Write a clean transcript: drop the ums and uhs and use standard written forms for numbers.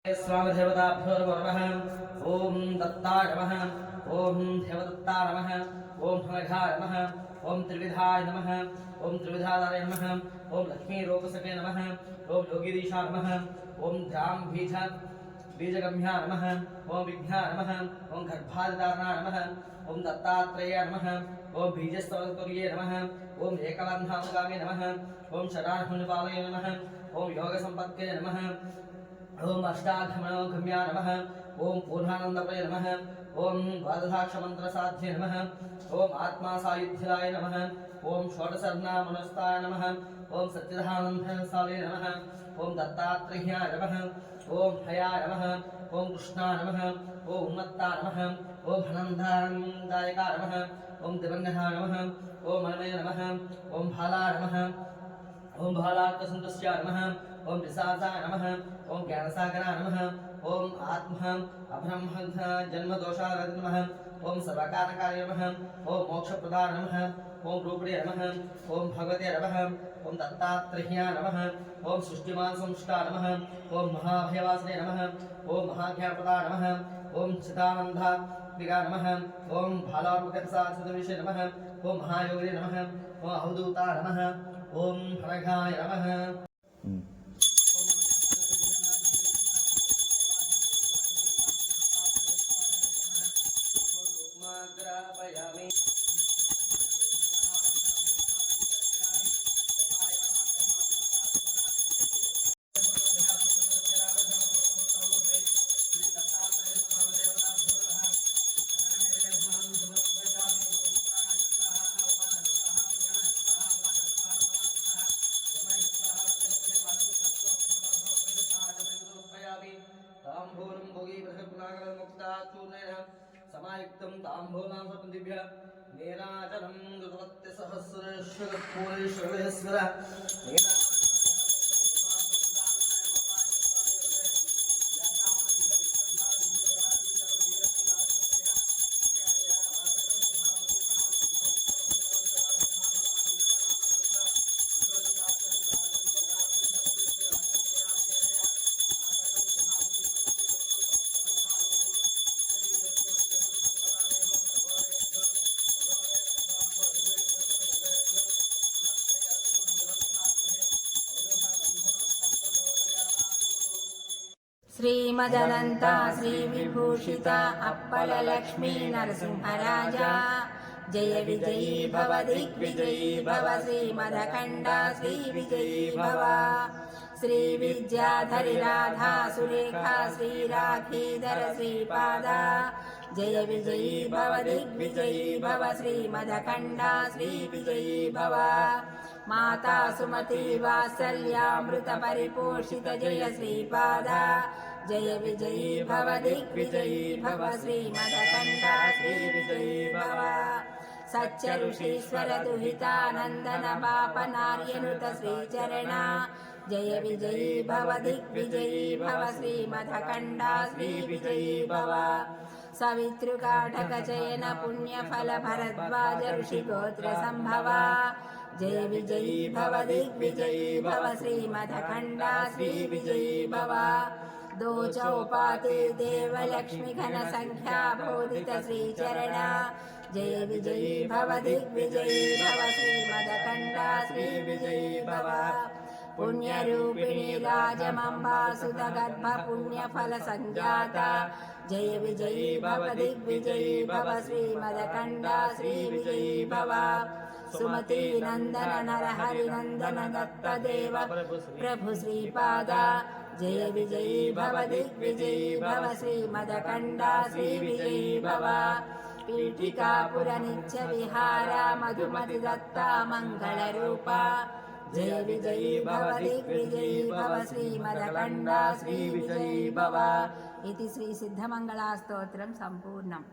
स्वामदेवताभ्यो नमः। ओम दत्ताय नमः। ओम देवदत्ताय नमः। ओम हनघाय नमः। ओम त्रिविधाय नमः। ओम त्रिविधाय नमः। ओम लक्ष्मी रूपसके नमः। ओम योगीधीशाय नमः। ओम ध्यान बीजगम्याय नमः। ओम विघ्नाय नमः। ओम गर्भाधारणाय नमः। ओम दत्तात्रेयाय नमः। ओम बीजस्तवतुर्ये नमः। ओम एकबन्धानुगामी नमः। ओम शराहुनिपालये नमः। ओम योगसम्पत्तये नमः। ओम अष्टाघमनोगम्याय नमः। ओम पूर्णानंदप्रये नमः। ओम द्वादशाक्षमन्त्रसाध्ये नमः। ओम आत्मासायुध्याय नमः। ओम षोडशनामनस्ताय नमः। ओम सच्चिदानन्दसाले नमः। ओम दत्तात्रेयाय नमः। ओम हयाय नमः। ओम कृष्णाय नमः। ओम उन्मत्ताय नमः। ओम हनन्दायकाय नमः। ओम दिवन्नहाय नमः। ओम मनमे नमः। ओम भालाय नमः। ओम भालात्मसन्तुष्टाय नमः। ओम विशासाय नमः। ओम ज्ञानसागराय नमः। ओम आत्मा अब्रह्म जन्मदोषाय नमः। ओम सर्वकारणकाय नमः। ओम मोक्षप्रदाय नमः। ओम रूपिणे नमः। ओम भगवते नमः। ओम दत्तात्रेयाय नमः। ओम सृष्टिमान संष्टाय नमः। ओम महाभयवासने नमः। ओम महाज्ञानप्रदाय नमः। ओम चिदानन्दात्मिकाय नमः। ओम भालार्मुखसाधुविषे नमः। ओम महायोगिने नमः। ओम अवधूताय नमः। ओम हरघाय नमः। ताम्बूलं भोगी बृहत्नागरमुक्ताचूर्णेन समायुक्तं ताम्बूलां सपदिभ्य नीराजनं दुर्वत्यसहस्रेश्वरपूरेश्वरेश्वर श्रीमदनन्ता श्रीविभूषिता अप्पललक्ष्मी नरसिंहराजा जय विजयी भव दिग्विजयी भव श्रीमदखण्डा श्रीविजयी भव श्रीविद्याधरि राधा सुरेखा श्रीराखीधर श्रीपादा जय विजयी भव दिग्विजयी भव श्रीमदखण्डा श्रीविजयी भव माता सुमति वात्सल्यामृत परिपोषित जय श्रीपादा जय विजयी भव दिग्विजयी भव श्रीमदखण्डा श्रीविजयी भव सच्च ऋषीश्वर दुहितानन्दन बापनार्यनुत श्रीचरणा जय विजयी भव दिग्विजयी भव श्रीमदखण्डा श्रीविजयी भव सवितृकाटकचयन पुण्यफल भरद्वाज ऋषिगोत्र सम्भवा जय विजयी भव दिग्विजयी भव श्रीमदखण्डा श्रीविजयी भव दो चौपाति देव लक्ष्मी घन संख्या बोधित श्रीचरणा जय विजयी भव दिग्विजयी भव श्रीमदखण्डा श्रीविजयी भव पुण्यरूपिणी राजमंबा सुत गर्भ पुण्यफल संजाता जय विजयी भव दिग्विजयी भव श्रीमदखण्डा श्रीविजयी भव सुमति नंदन नरहरि नंदन दत्त देव प्रभु श्रीपादा जय विजयी भव दिग्विजयी भव श्रीमदखण्डा श्रीविजयी भव पीठिकापुर नित्य विहारा मधुमति दत्ता मंगल रूपा जय विजयी भव दिग्विजयी भव श्रीमदखण्डा श्रीविजयी भव इति श्री सिद्धमंगला स्तोत्रम संपूर्णम्।